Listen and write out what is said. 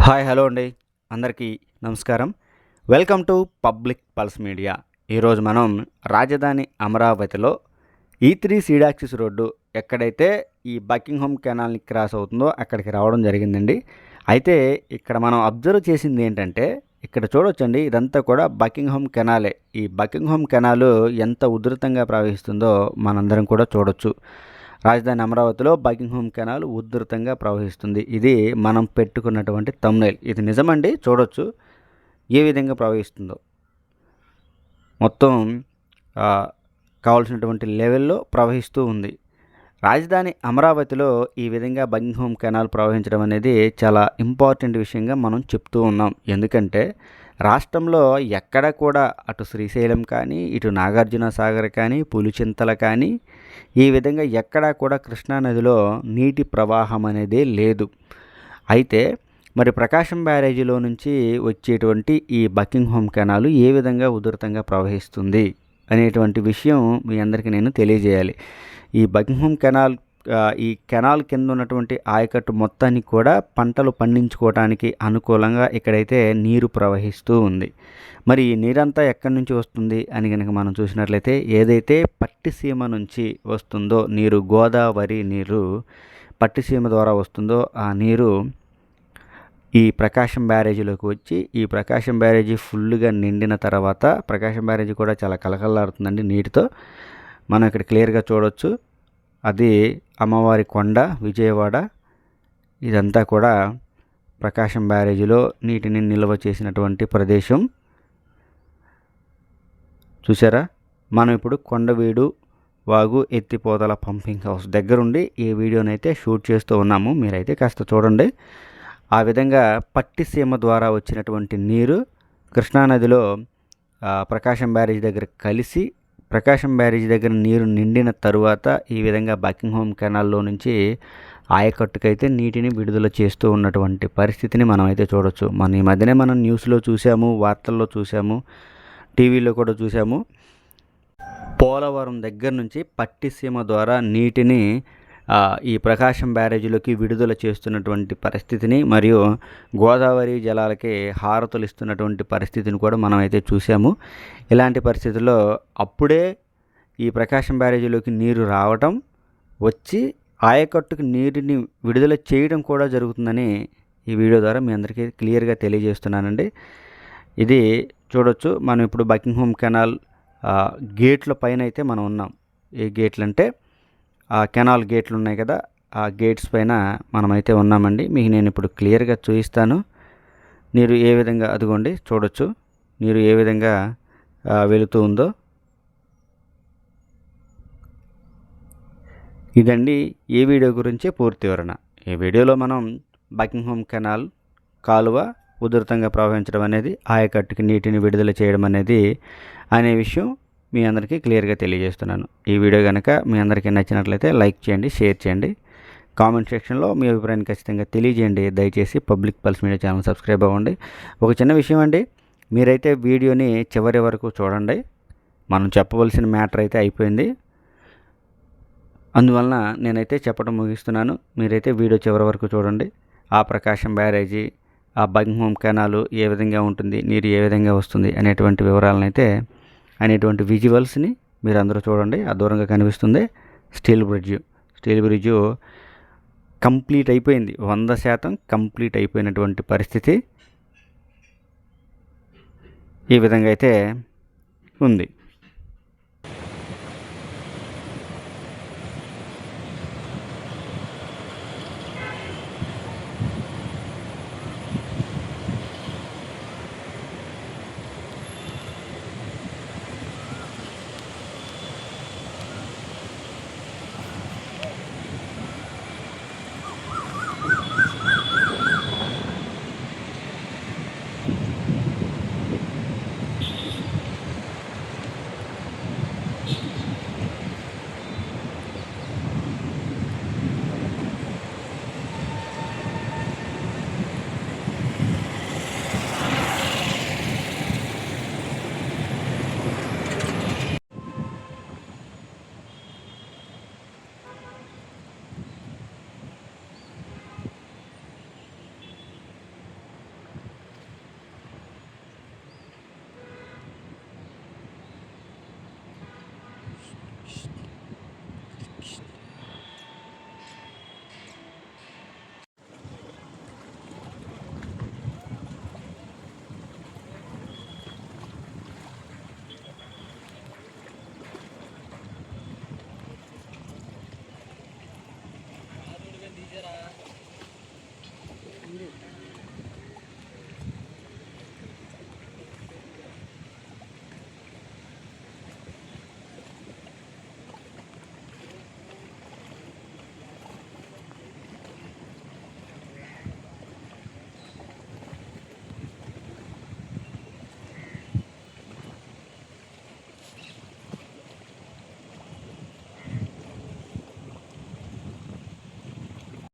Hi hello అండి, అందరికీ నమస్కారం. Welcome to public pulse media. ఈరోజు మనం రాజధాని అమరావతిలో E3 సీడాక్సిస్ రోడ్డు ఎక్కడైతే ఈ బకింగ్హామ్ కెనాల్ని క్రాస్ అవుతుందో అక్కడికి రావడం జరిగిందండి. అయితే ఇక్కడ మనం అబ్జర్వ్ చేసింది ఏంటంటే, ఇక్కడ చూడొచ్చండి, ఇదంతా కూడా బకింగ్హామ్ కెనాలే. ఈ బకింగ్హామ్ కెనాలు ఎంత ఉధృతంగా ప్రవహిస్తుందో మనందరం కూడా చూడొచ్చు. రాజధాని అమరావతిలో బకింగ్హామ్ కెనాల్ ఉధృతంగా ప్రవహిస్తుంది. ఇది మనం పెట్టుకున్నటువంటి థంబ్నెయిల్. ఇది నిజమండి, చూడొచ్చు ఏ విధంగా ప్రవహిస్తుందో. మొత్తం కావాల్సినటువంటి లెవెల్లో ప్రవహిస్తూ ఉంది. రాజధాని అమరావతిలో ఈ విధంగా బకింగ్హామ్ కెనాల్ ప్రవహించడం అనేది చాలా ఇంపార్టెంట్ విషయంగా మనం చెప్తూ ఉన్నాం. ఎందుకంటే రాష్ట్రంలో ఎక్కడ కూడా అటు శ్రీశైలం కానీ, ఇటు నాగార్జున సాగర్ కానీ, పులిచింతల కానీ, ఈ విధంగా ఎక్కడా కూడా కృష్ణానదిలో నీటి ప్రవాహం అనేది లేదు. అయితే మరి ప్రకాశం బ్యారేజీలో నుంచి వచ్చేటువంటి ఈ బకింగ్హామ్ కెనాల్ ఏ విధంగా ఉధృతంగా ప్రవహిస్తుంది అనేటువంటి విషయం మీ అందరికీ నేను తెలియజేయాలి. ఈ బకింగ్హామ్ కెనాల్ ఈ కెనాల్ కింద ఉన్నటువంటి ఆయకట్టు మొత్తానికి కూడా పంటలు పండించుకోవడానికి అనుకూలంగా ఇక్కడైతే నీరు ప్రవహిస్తూ ఉంది. మరి ఈ నీరంతా ఎక్కడి నుంచి వస్తుంది అని కనుక మనం చూసినట్లయితే, ఏదైతే పట్టిసీమ నుంచి వస్తుందో నీరు, గోదావరి నీరు పట్టిసీమ ద్వారా వస్తుందో ఆ నీరు ఈ ప్రకాశం బ్యారేజీలోకి వచ్చి, ఈ ప్రకాశం బ్యారేజీ ఫుల్గా నిండిన తర్వాత, ప్రకాశం బ్యారేజీ కూడా చాలా కలకల్లాడుతుందండి నీటితో. మనం ఇక్కడ క్లియర్గా చూడవచ్చు. అది అమ్మవారి కొండ, విజయవాడ, ఇదంతా కూడా ప్రకాశం బ్యారేజీలో నీటిని నిల్వ చేసినటువంటి ప్రదేశం. చూసారా, మనం ఇప్పుడు కొండవీడు వాగు ఎత్తిపోతల పంపింగ్ హౌస్ దగ్గరుండి ఈ వీడియోనైతే షూట్ చేస్తూ ఉన్నాము. మీరైతే కాస్త చూడండి. ఆ విధంగా పట్టిసీమ ద్వారా వచ్చినటువంటి నీరు కృష్ణానదిలో ప్రకాశం బ్యారేజీ దగ్గర కలిసి, ప్రకాశం బ్యారేజీ దగ్గర నీరు నిండిన తరువాత ఈ విధంగా బకింగ్హామ్ కెనాల్లో నుంచి ఆయకట్టుకైతే నీటిని విడుదల చేస్తూ ఉన్నటువంటి పరిస్థితిని మనం అయితే చూడొచ్చు. ఈ మధ్యనే మనం న్యూస్లో చూసాము, వార్తల్లో చూసాము, టీవీలో కూడా చూసాము. పోలవరం దగ్గర నుంచి పట్టిసీమ ద్వారా నీటిని ఈ ప్రకాశం బ్యారేజీలోకి విడుదల చేస్తున్నటువంటి పరిస్థితిని, మరియు గోదావరి జలాలకి హారతులు ఇస్తున్నటువంటి పరిస్థితిని కూడా మనం అయితే చూసాము. ఇలాంటి పరిస్థితుల్లో అప్పుడే ఈ ప్రకాశం బ్యారేజీలోకి నీరు రావటం, వచ్చి ఆయకట్టుకు నీటిని విడుదల చేయడం కూడా జరుగుతుందని ఈ వీడియో ద్వారా మీ అందరికీ క్లియర్గా తెలియజేస్తున్నానండి. ఇది చూడొచ్చు. మనం ఇప్పుడు బకింగ్హామ్ కెనాల్ గేట్ల పైన అయితే మనం ఉన్నాం. ఏ గేట్లు అంటే ఆ కెనాల్ గేట్లు ఉన్నాయి కదా, ఆ గేట్స్ పైన మనమైతే ఉన్నామండి. మీకు నేను ఇప్పుడు క్లియర్గా చూపిస్తాను. నీరు ఏ విధంగా, అదిగోండి చూడొచ్చు, నీరు ఏ విధంగా వెళుతూ ఉందో. ఇదండి ఈ వీడియో గురించి పూర్తి వివరణ. ఈ వీడియోలో మనం బకింగ్హామ్ కెనాల్ కాలువ ఉధృతంగా ప్రవహించడం అనేది, ఆయకట్టుకి నీటిని విడుదల చేయడం అనేది అనే విషయం మీ అందరికీ క్లియర్గా తెలియజేస్తున్నాను. ఈ వీడియో కనుక మీ అందరికీ నచ్చినట్లయితే లైక్ చేయండి, షేర్ చేయండి, కామెంట్ సెక్షన్లో మీ అభిప్రాయాన్ని ఖచ్చితంగా తెలియజేయండి. దయచేసి public pulse media channel subscribe అవ్వండి. ఒక చిన్న విషయం అండి, మీరైతే వీడియోని చివరి వరకు చూడండి. మనం చెప్పవలసిన మ్యాటర్ అయితే అయిపోయింది. అందువలన నేనైతే చెప్పడం ముగిస్తున్నాను. మీరైతే వీడియో చివరి వరకు చూడండి. ఆ ప్రకాశం బ్యారేజీ, ఆ బకింగ్హామ్ కెనాలు ఏ విధంగా ఉంటుంది, నీరు ఏ విధంగా వస్తుంది అనేటువంటి వివరాలను అయితే, అనేటువంటి విజువల్స్ని మీరు అందరూ చూడండి. ఆ దూరంగా కనిపిస్తుంది స్టీల్ బ్రిడ్జ్ కంప్లీట్ అయిపోయింది. 100% కంప్లీట్ అయిపోయినటువంటి పరిస్థితి ఈ విధంగా అయితే ఉంది.